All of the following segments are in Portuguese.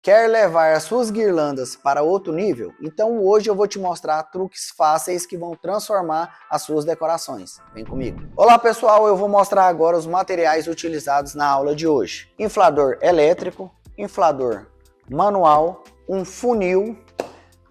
Quer levar as suas guirlandas para outro nível? Então hoje eu vou te mostrar truques fáceis que vão transformar as suas decorações. Vem comigo. Olá pessoal, eu vou mostrar agora os materiais utilizados na aula de hoje. Inflador elétrico, inflador manual, um funil,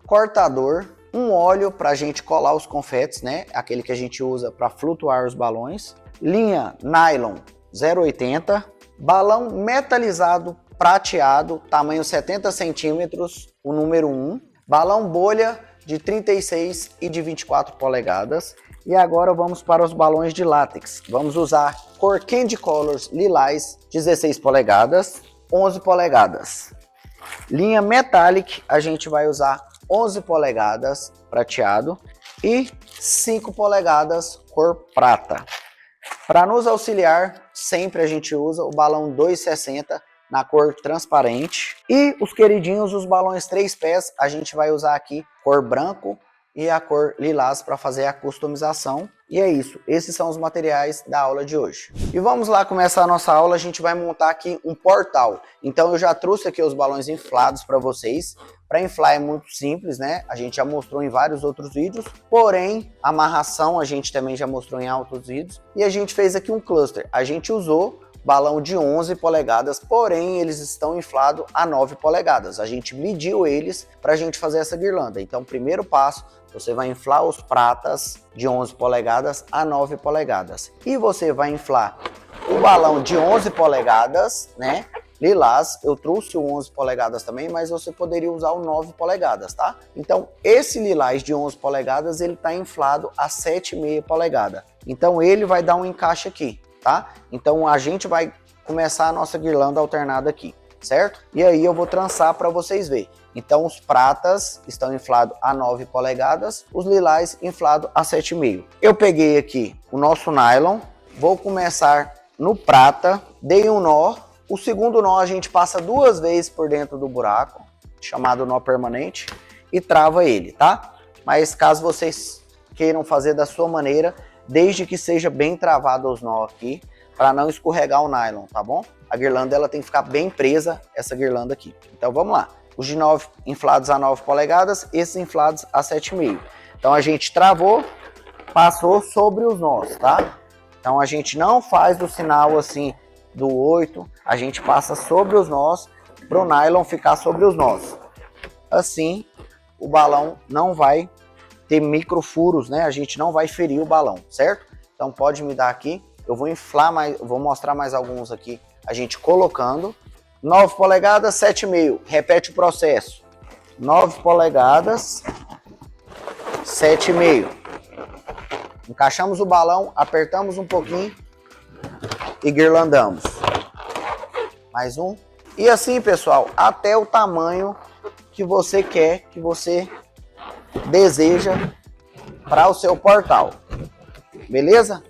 cortador, um óleo para a gente colar os confetes, né? Aquele que a gente usa para flutuar os balões, linha nylon 0,80, balão metalizado prateado, tamanho 70 centímetros, o número 1, balão bolha de 36 e de 24 polegadas. E agora vamos para os balões de látex. Vamos usar cor Candy Colors Lilás, 16 polegadas, 11 polegadas. Linha Metallic, a gente vai usar 11 polegadas prateado e 5 polegadas cor prata. Para nos auxiliar, sempre a gente usa o balão 260 na cor transparente. E os queridinhos, os balões 3 pés, a gente vai usar aqui cor branco e a cor lilás para fazer a customização. E é isso, esses são os materiais da aula de hoje. E vamos lá começar a nossa aula, a gente vai montar aqui um portal. Então eu já trouxe aqui os balões inflados para vocês. Para inflar é muito simples, né? A gente já mostrou em vários outros vídeos, porém a amarração a gente também já mostrou em outros vídeos. E a gente fez aqui um cluster, a gente usou balão de 11 polegadas, porém eles estão inflados a 9 polegadas. A gente mediu eles para a gente fazer essa guirlanda. Então, primeiro passo, você vai inflar os pratas de 11 polegadas a 9 polegadas. E você vai inflar o balão de 11 polegadas, né? Lilás, eu trouxe o 11 polegadas também, mas você poderia usar o 9 polegadas, tá? Então, esse lilás de 11 polegadas, ele está inflado a 7,5 polegadas. Então, ele vai dar um encaixe aqui. Tá? Então a gente vai começar a nossa guirlanda alternada aqui, certo? E aí eu vou trançar para vocês verem. Então os pratas estão inflados a 9 polegadas, os lilás inflados a 7,5. Eu peguei aqui o nosso nylon, vou começar no prata, dei um nó, o segundo nó a gente passa 2 vezes por dentro do buraco, chamado nó permanente, e trava ele, tá? Mas caso vocês queiram fazer da sua maneira, desde que seja bem travado os nós aqui, para não escorregar o nylon, tá bom? A guirlanda ela tem que ficar bem presa, essa guirlanda aqui. Então vamos lá. Os de 9 inflados a 9 polegadas, esses inflados a 7,5. Então a gente travou, passou sobre os nós, tá? Então a gente não faz o sinal assim do 8, a gente passa sobre os nós, para o nylon ficar sobre os nós. Assim, o balão não vai ter microfuros, né? A gente não vai ferir o balão, certo? Então pode me dar aqui, eu vou inflar mais, vou mostrar mais alguns aqui, a gente colocando. 9 polegadas, 7,5, repete o processo. 9 polegadas, 7,5. Encaixamos o balão, apertamos um pouquinho e guirlandamos. Mais um. E assim, pessoal, até o tamanho que você quer, que você deseja para o seu portal, beleza?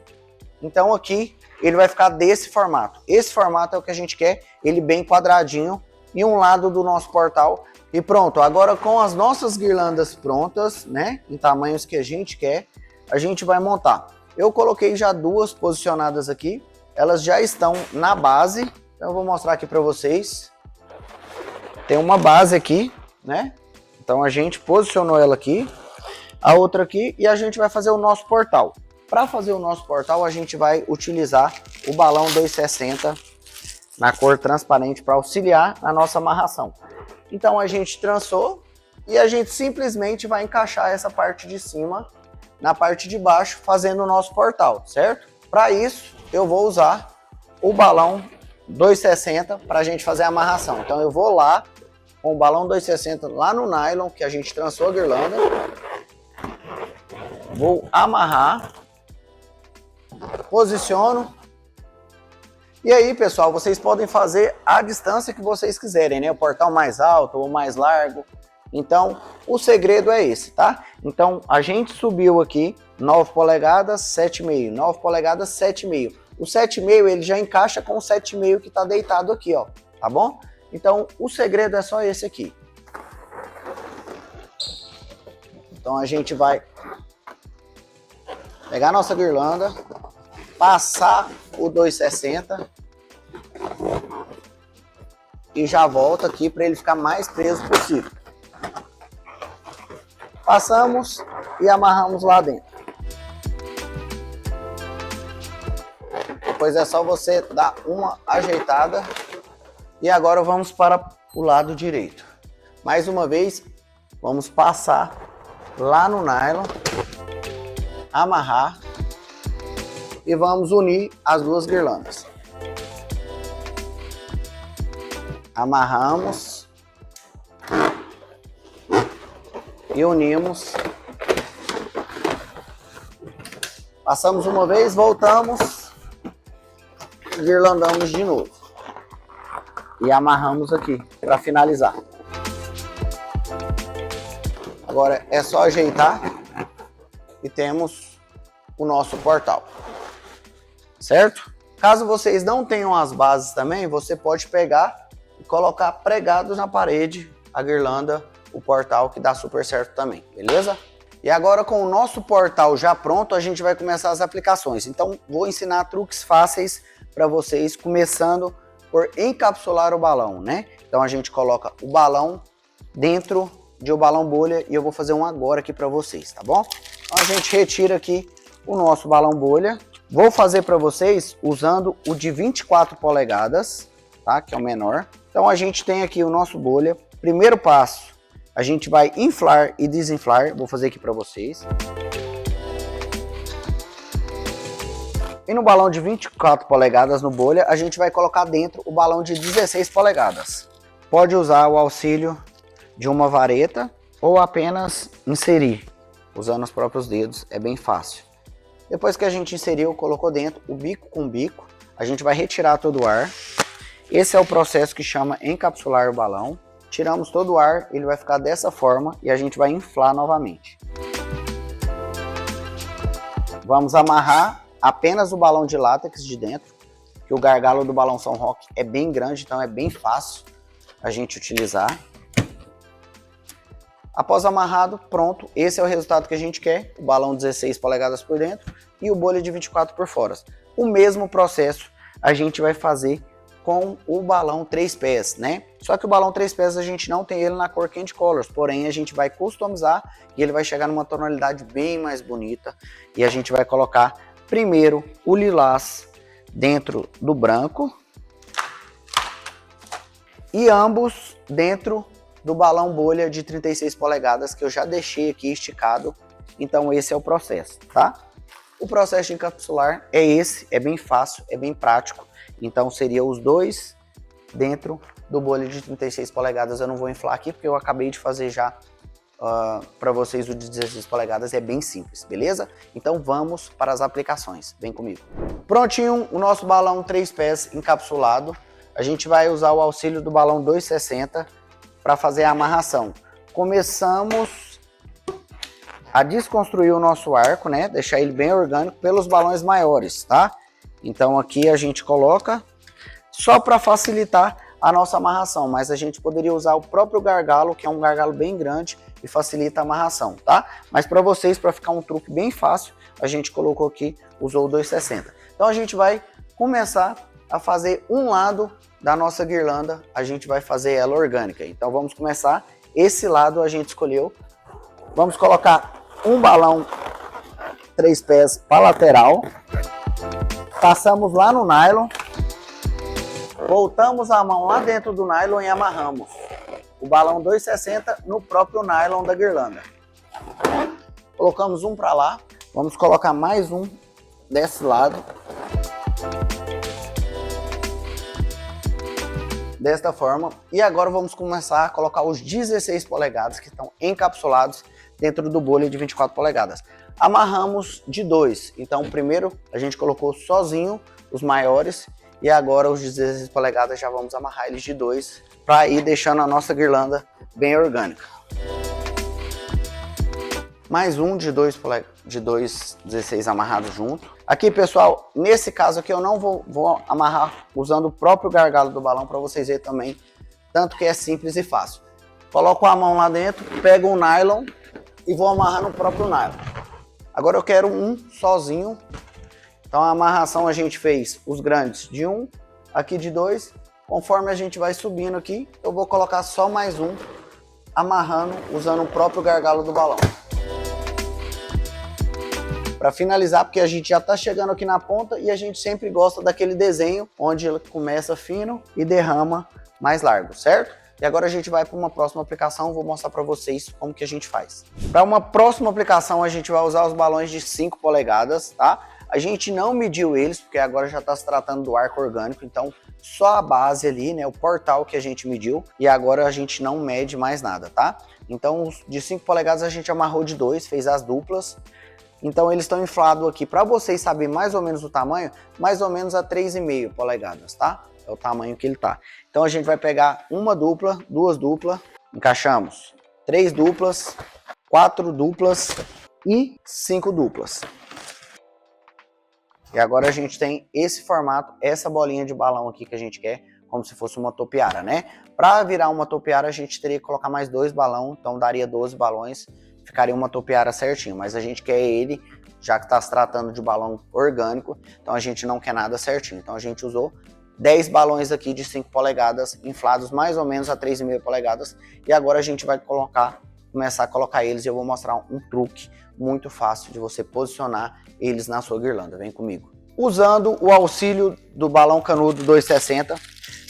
Então aqui ele vai ficar desse formato. Esse formato é o que a gente quer, ele bem quadradinho e um lado do nosso portal. E pronto, agora com as nossas guirlandas prontas, né, em tamanhos que a gente quer, a gente vai montar. Eu coloquei já 2 posicionadas aqui, elas já estão na base. Então eu vou mostrar aqui para vocês. Tem uma base aqui, né? Então a gente posicionou ela aqui, a outra aqui, e a gente vai fazer o nosso portal. Para fazer o nosso portal, a gente vai utilizar o balão 260 na cor transparente para auxiliar na nossa amarração. Então a gente trançou e a gente simplesmente vai encaixar essa parte de cima na parte de baixo, fazendo o nosso portal, certo? Para isso, eu vou usar o balão 260 para a gente fazer a amarração. Então eu vou lá com o balão 260 lá no nylon que a gente trançou a guirlanda. Vou amarrar, posiciono. E aí, pessoal, vocês podem fazer a distância que vocês quiserem, né? O portal mais alto ou mais largo. Então, o segredo é esse, tá? Então, a gente subiu aqui 9 polegadas, 7,5. 9 polegadas, 7,5. O 7,5 ele já encaixa com o 7,5 que tá deitado aqui, ó. Tá bom? Então, o segredo é só esse aqui. Então, a gente vai pegar a nossa guirlanda, passar o 260 e já volto aqui para ele ficar mais preso possível. Passamos e amarramos lá dentro. Depois é só você dar uma ajeitada. E agora vamos para o lado direito. Mais uma vez, vamos passar lá no nylon, amarrar e vamos unir as duas guirlandas. Amarramos e unimos. Passamos uma vez, voltamos, guirlandamos de novo e amarramos aqui para finalizar. Agora é só ajeitar e temos o nosso portal, certo? Caso vocês não tenham as bases também, você pode pegar e colocar pregados na parede a guirlanda, o portal, que dá super certo também, beleza? E agora, com o nosso portal já pronto, a gente vai começar as aplicações. Então vou ensinar truques fáceis para vocês, começando por encapsular o balão, né? Então a gente coloca o balão dentro de um balão bolha e eu vou fazer um agora aqui para vocês, tá bom? Então a gente retira aqui o nosso balão bolha. Vou fazer para vocês usando o de 24 polegadas, tá? Que é o menor. Então a gente tem aqui o nosso bolha. Primeiro passo, a gente vai inflar e desinflar. Vou fazer aqui para vocês. E no balão de 24 polegadas no bolha, a gente vai colocar dentro o balão de 16 polegadas. Pode usar o auxílio de uma vareta ou apenas inserir, usando os próprios dedos, é bem fácil. Depois que a gente inseriu, colocou dentro o bico com bico, a gente vai retirar todo o ar. Esse é o processo que chama encapsular o balão. Tiramos todo o ar, ele vai ficar dessa forma e a gente vai inflar novamente. Vamos amarrar apenas o balão de látex de dentro, que o gargalo do balão São Roque é bem grande, então é bem fácil a gente utilizar. Após amarrado, pronto, esse é o resultado que a gente quer, o balão 16 polegadas por dentro e o bolha de 24 por fora. O mesmo processo a gente vai fazer com o balão 3 pés, né? Só que o balão 3 pés a gente não tem ele na cor Candy Colors, porém a gente vai customizar e ele vai chegar numa tonalidade bem mais bonita e a gente vai colocar primeiro o lilás dentro do branco e ambos dentro do balão bolha de 36 polegadas que eu já deixei aqui esticado. Então esse é o processo, tá? O processo de encapsular é esse, é bem fácil, é bem prático. Então seria os dois dentro do bolha de 36 polegadas. Eu não vou inflar aqui porque eu acabei de fazer já para vocês o de 16 polegadas, é bem simples, beleza? Então vamos para as aplicações, vem comigo. Prontinho o nosso balão 3 pés encapsulado. A gente vai usar o auxílio do balão 260 para fazer a amarração. Começamos a desconstruir o nosso arco, né? Deixar ele bem orgânico pelos balões maiores, tá? Então aqui a gente coloca só para facilitar a nossa amarração, mas a gente poderia usar o próprio gargalo, que é um gargalo bem grande e facilita a amarração, tá? Mas para vocês, para ficar um truque bem fácil, a gente colocou aqui, usou o 260. Então a gente vai começar a fazer um lado da nossa guirlanda, a gente vai fazer ela orgânica. Então vamos começar, esse lado a gente escolheu. Vamos colocar um balão 3 pés para lateral. Passamos lá no nylon. Voltamos a mão lá dentro do nylon e amarramos o balão 260 no próprio nylon da guirlanda. Colocamos um para lá. Vamos colocar mais um desse lado. Desta forma, e agora vamos começar a colocar os 16 polegadas que estão encapsulados dentro do bolha de 24 polegadas. Amarramos de 2, então primeiro a gente colocou sozinho os maiores e agora os 16 polegadas já vamos amarrar eles de 2 para ir deixando a nossa guirlanda bem orgânica. Mais um de 2 16 amarrado junto. Aqui, pessoal, nesse caso aqui eu não vou amarrar usando o próprio gargalo do balão para vocês verem também, tanto que é simples e fácil. Coloco a mão lá dentro, pego o nylon e vou amarrar no próprio nylon. Agora eu quero um sozinho, então a amarração a gente fez os grandes de 1, aqui de 2 Conforme a gente vai subindo aqui, eu vou colocar só mais um, amarrando, usando o próprio gargalo do balão. Para finalizar, porque a gente já está chegando aqui na ponta e a gente sempre gosta daquele desenho onde ele começa fino e derrama mais largo, certo? E agora a gente vai para uma próxima aplicação, vou mostrar para vocês como que a gente faz. Para uma próxima aplicação a gente vai usar os balões de 5 polegadas, tá? A gente não mediu eles, porque agora já está se tratando do arco orgânico, então só a base ali, né, o portal que a gente mediu, e agora a gente não mede mais nada, tá? Então de 5 polegadas a gente amarrou de 2, fez as duplas. Então eles estão inflados aqui, para vocês saberem mais ou menos o tamanho, mais ou menos a 3,5 polegadas, tá? É o tamanho que ele tá. Então a gente vai pegar uma dupla, duas duplas, encaixamos 3 duplas, 4 duplas e 5 duplas. E agora a gente tem esse formato, essa bolinha de balão aqui que a gente quer, como se fosse uma topiara, né? Para virar uma topiara a gente teria que colocar mais 2 balões, então daria 12 balões, ficaria uma topiara certinho, mas a gente quer ele, já que está se tratando de balão orgânico, então a gente não quer nada certinho. Então a gente usou 10 balões aqui de 5 polegadas, inflados mais ou menos a 3,5 polegadas, e agora a gente vai começar a colocar eles e eu vou mostrar um truque muito fácil de você posicionar eles na sua guirlanda. Vem comigo. Usando o auxílio do balão canudo 260,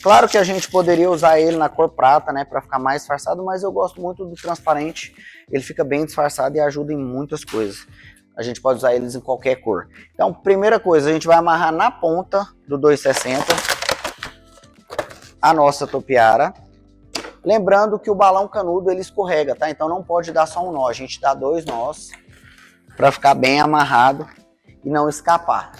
claro que a gente poderia usar ele na cor prata, né, para ficar mais disfarçado, mas eu gosto muito do transparente, ele fica bem disfarçado e ajuda em muitas coisas. A gente pode usar eles em qualquer cor. Então, primeira coisa, a gente vai amarrar na ponta do 260 a nossa topiara. Lembrando que o balão canudo ele escorrega, tá? Então não pode dar só um nó, a gente dá 2 nós para ficar bem amarrado e não escapar.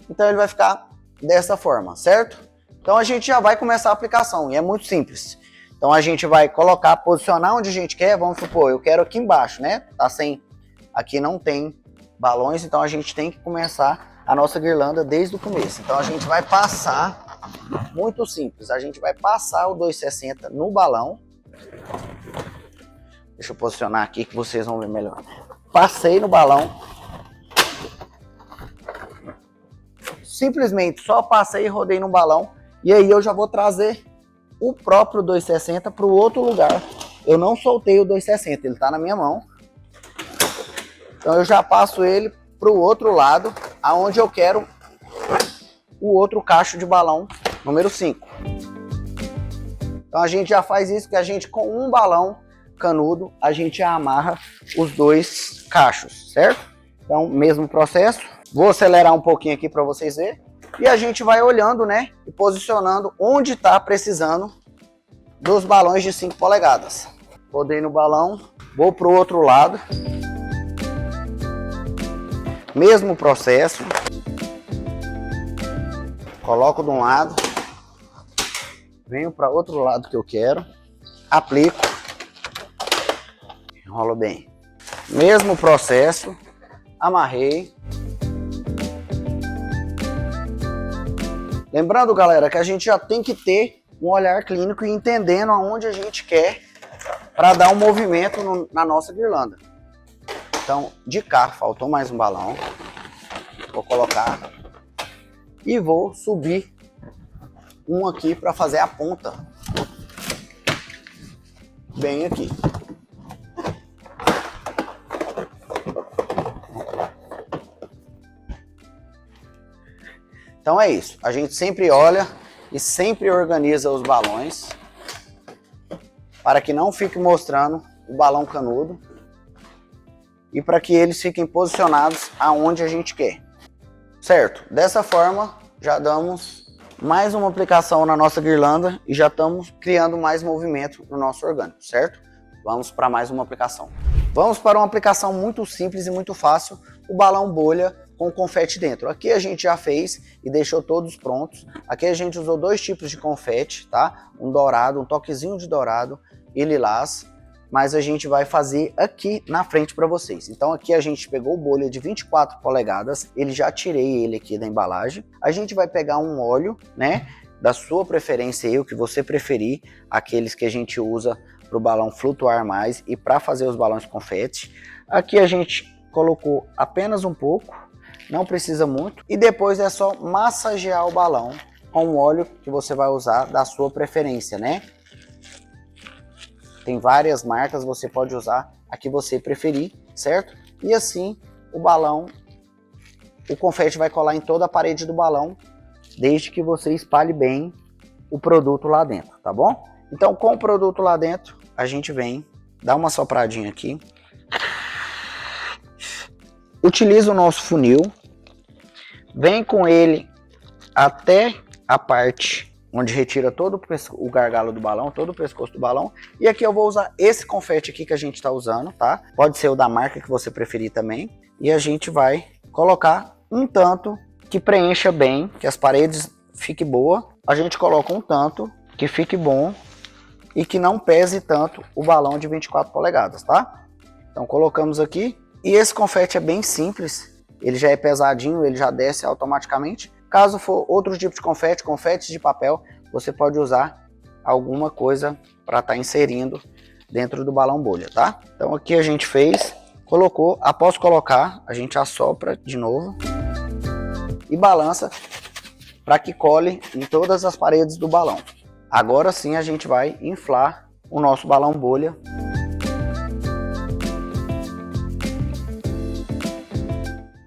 Então ele vai ficar dessa forma, certo? Então a gente já vai começar a aplicação e é muito simples. Então a gente vai colocar, posicionar onde a gente quer, vamos supor, eu quero aqui embaixo, né? Tá sem, aqui não tem balões, então a gente tem que começar a nossa guirlanda desde o começo. Então a gente vai passar, muito simples, a gente vai passar o 260 no balão. Deixa eu posicionar aqui que vocês vão ver melhor. Passei no balão. Simplesmente só passei e rodei no balão. E aí eu já vou trazer o próprio 260 para o outro lugar. Eu não soltei o 260, ele está na minha mão. Então eu já passo ele para o outro lado, aonde eu quero o outro cacho de balão número 5. Então a gente já faz isso, que a gente com um balão canudo, a gente amarra os 2 cachos, certo? Então, mesmo processo. Vou acelerar um pouquinho aqui para vocês verem. E a gente vai olhando, né? E posicionando onde está precisando dos balões de 5 polegadas. Rodei no balão, vou para o outro lado. Mesmo processo. Coloco de um lado. Venho para outro lado que eu quero. Aplico. Enrolo bem. Mesmo processo. Amarrei. Lembrando, galera, que a gente já tem que ter um olhar clínico e entendendo aonde a gente quer para dar um movimento na nossa guirlanda. Então, de cá, faltou mais um balão. Vou colocar e vou subir um aqui para fazer a ponta. Bem aqui. Então é isso, a gente sempre olha e sempre organiza os balões para que não fique mostrando o balão canudo e para que eles fiquem posicionados aonde a gente quer, certo? Dessa forma já damos mais uma aplicação na nossa guirlanda e já estamos criando mais movimento no nosso orgânico, certo? Vamos para mais uma aplicação. Vamos para uma aplicação muito simples e muito fácil, o balão bolha com confete dentro. Aqui a gente já fez e deixou todos prontos. Aqui a gente usou 2 tipos de confete, tá? Um dourado, um toquezinho de dourado e lilás, mas a gente vai fazer aqui na frente para vocês. Então aqui a gente pegou o bolha de 24 polegadas, ele já tirei ele aqui da embalagem. A gente vai pegar um óleo, né, da sua preferência aí, o que você preferir, aqueles que a gente usa para o balão flutuar mais e para fazer os balões de confete. Aqui a gente colocou apenas um pouco, não precisa muito, e depois é só massagear o balão com o óleo que você vai usar da sua preferência, né? Tem várias marcas, você pode usar a que você preferir, certo? E assim o balão, o confete vai colar em toda a parede do balão, desde que você espalhe bem o produto lá dentro, tá bom? Então com o produto lá dentro, a gente vem, dá uma sopradinha aqui, utiliza o nosso funil, vem com ele até a parte onde retira todo o gargalo do balão, todo o pescoço do balão. E aqui eu vou usar esse confete aqui que a gente está usando, tá? Pode ser o da marca que você preferir também. E a gente vai colocar um tanto que preencha bem, que as paredes fiquem boas. A gente coloca um tanto que fique bom e que não pese tanto o balão de 24 polegadas, tá? Então colocamos aqui. E esse confete é bem simples. Ele já é pesadinho, ele já desce automaticamente. Caso for outro tipo de confete, confetes de papel, você pode usar alguma coisa para estar inserindo dentro do balão bolha, tá? Então aqui a gente fez, colocou, após colocar, a gente assopra de novo e balança para que cole em todas as paredes do balão. Agora sim a gente vai inflar o nosso balão bolha.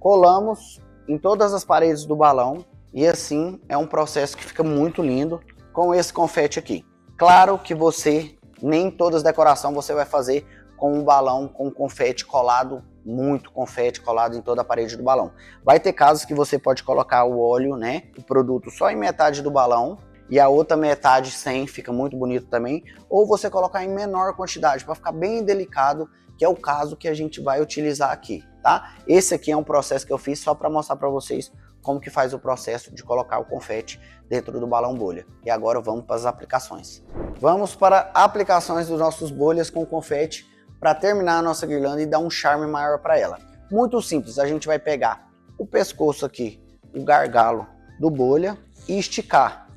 Colamos em todas as paredes do balão e assim é um processo que fica muito lindo com esse confete aqui. Claro que você, nem todas as decorações você vai fazer com um balão com confete colado, muito confete colado em toda a parede do balão. Vai ter casos que você pode colocar o óleo, né, o produto só em metade do balão e a outra metade sem, fica muito bonito também, ou você colocar em menor quantidade para ficar bem delicado, que é o caso que a gente vai utilizar aqui, tá? Esse aqui é um processo que eu fiz só para mostrar para vocês como que faz o processo de colocar o confete dentro do balão bolha. E agora vamos para as aplicações. Vamos para aplicações dos nossos bolhas com confete para terminar a nossa guirlanda e dar um charme maior para ela. Muito simples, a gente vai pegar o pescoço aqui, o gargalo do bolha e esticar.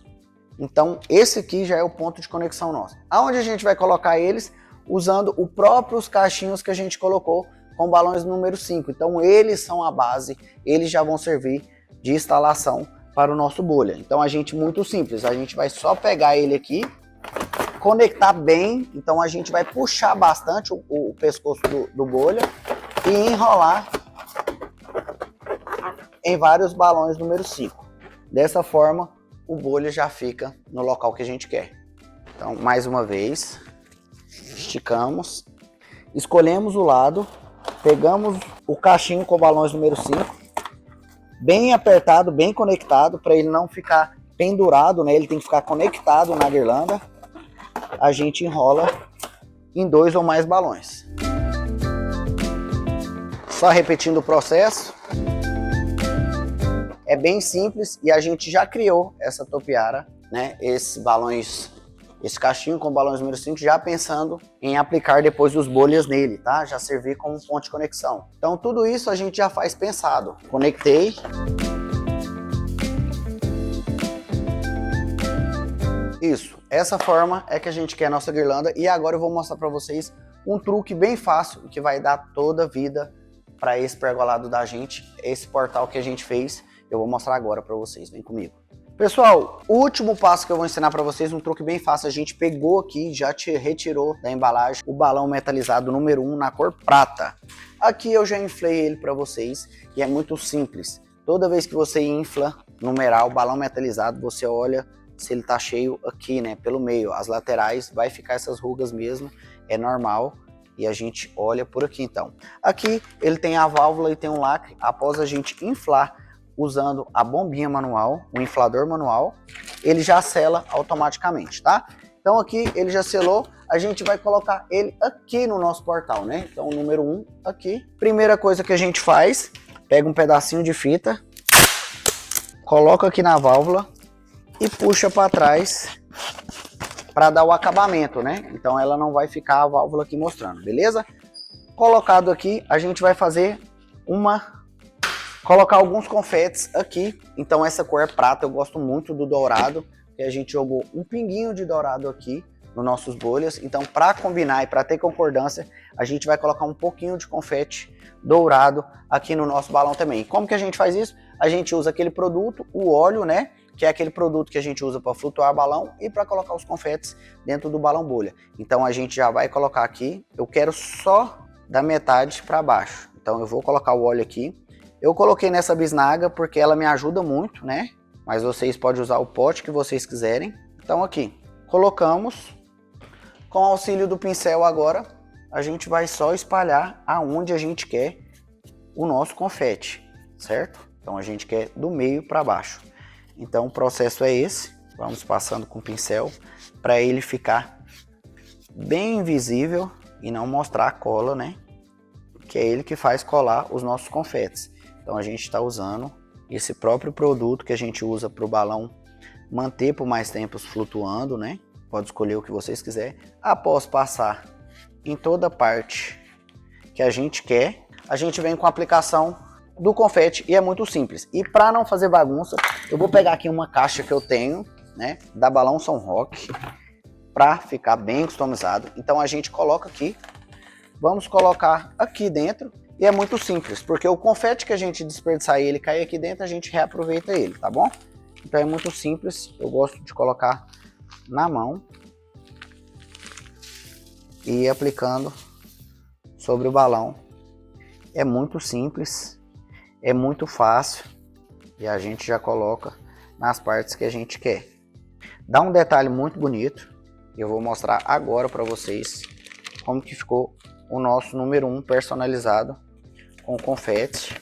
Então esse aqui já é o ponto de conexão nosso. Aonde a gente vai colocar eles? Usando os próprios cachinhos que a gente colocou com balões número 5. Então eles são a base, eles já vão servir de instalação para o nosso bolha. Então a gente, muito simples, a gente vai só pegar ele aqui, conectar bem, então a gente vai puxar bastante o pescoço do bolha e enrolar em vários balões número 5. Dessa forma o bolha já fica no local que a gente quer. Então mais uma vez, esticamos, escolhemos o lado, pegamos o cachinho com balões número 5, bem apertado, bem conectado, para ele não ficar pendurado, né? Ele tem que ficar conectado na guirlanda. A gente enrola em 2 ou mais balões. Só repetindo o processo. É bem simples e a gente já criou essa topiara, né? Esses balões, esse cachinho com balões número 5, já pensando em aplicar depois os bolhas nele, tá? Já servir como ponto de conexão. Então tudo isso a gente já faz pensado. Conectei. Isso, essa forma é que a gente quer a nossa guirlanda e agora eu vou mostrar para vocês um truque bem fácil que vai dar toda a vida para esse pergolado da gente, esse portal que a gente fez. Eu vou mostrar agora para vocês, vem comigo. Pessoal, o último passo que eu vou ensinar para vocês, um truque bem fácil. A gente pegou aqui, já retirou da embalagem o balão metalizado número 1 na cor prata. Aqui eu já inflei ele para vocês e é muito simples. Toda vez que você infla, numerar o balão metalizado, você olha se ele tá cheio aqui, né, pelo meio. As laterais vai ficar essas rugas mesmo, é normal. E a gente olha por aqui então. Aqui ele tem a válvula e tem um lacre. Após a gente inflar usando a bombinha manual, o inflador manual, ele já sela automaticamente, tá? Então aqui ele já selou, a gente vai colocar ele aqui no nosso portal, né? Então o número 1 aqui. Primeira coisa que a gente faz, pega um pedacinho de fita, coloca aqui na válvula e puxa para trás para dar o acabamento, né? Então ela não vai ficar a válvula aqui mostrando, beleza? Colocado aqui, a gente vai fazer colocar alguns confetes aqui. Então essa cor é prata, eu gosto muito do dourado, que a gente jogou um pinguinho de dourado aqui nos nossos bolhas. Então para combinar e para ter concordância, a gente vai colocar um pouquinho de confete dourado aqui no nosso balão também. Como que a gente faz isso? A gente usa aquele produto, o óleo, né? que é aquele produto que a gente usa para flutuar balão e para colocar os confetes dentro do balão bolha. Então a gente já vai colocar aqui, eu quero só da metade para baixo. Então eu vou colocar o óleo aqui. Eu coloquei nessa bisnaga porque ela me ajuda muito, né? Mas vocês podem usar o pote que vocês quiserem. Então aqui, colocamos. Com auxílio do pincel agora, a gente vai só espalhar aonde a gente quer o nosso confete, certo? Então a gente quer do meio para baixo. Então o processo é esse. Vamos passando com o pincel para ele ficar bem invisível e não mostrar a cola, né? Que é ele que faz colar os nossos confetes. Então a gente está usando esse próprio produto que a gente usa para o balão manter por mais tempo flutuando, né? Pode escolher o que vocês quiserem. Após passar em toda parte que a gente quer, a gente vem com a aplicação do confete e é muito simples. E para não fazer bagunça, eu vou pegar aqui uma caixa que eu tenho, né, da Balão São Roque, para ficar bem customizado. Então a gente coloca aqui, vamos colocar aqui dentro e é muito simples, porque o confete que a gente desperdiçar e ele cair aqui dentro, a gente reaproveita ele, tá bom? Então é muito simples, eu gosto de colocar na mão e ir aplicando sobre o balão. É muito simples, é muito fácil e a gente já coloca nas partes que a gente quer. Dá um detalhe muito bonito, eu vou mostrar agora para vocês como que ficou o nosso número 1 personalizado com confete.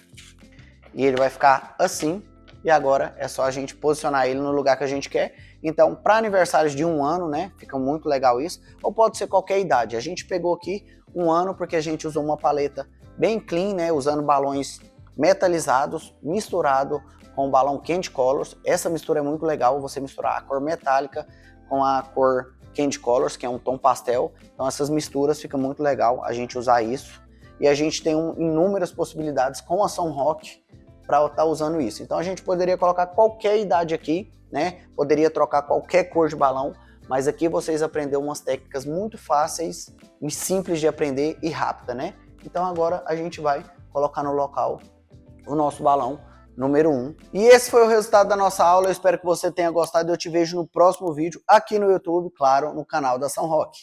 E ele vai ficar assim. E agora é só a gente posicionar ele no lugar que a gente quer. Então, para aniversários de 1 ano, né, fica muito legal isso. Ou pode ser qualquer idade. A gente pegou aqui 1 ano porque a gente usou uma paleta bem clean, né, usando balões metalizados, misturado com o balão Candy Colors. Essa mistura é muito legal, você misturar a cor metálica com a cor Candy Colors, que é um tom pastel. Então essas misturas fica muito legal a gente usar isso. E a gente tem inúmeras possibilidades com a São Roque para estar usando isso. Então a gente poderia colocar qualquer idade aqui, né? Poderia trocar qualquer cor de balão, mas aqui vocês aprenderam umas técnicas muito fáceis e simples de aprender e rápida, né? Então agora a gente vai colocar no local o nosso balão número 1. E esse foi o resultado da nossa aula. Eu espero que você tenha gostado e eu te vejo no próximo vídeo aqui no YouTube, claro, no canal da São Roque.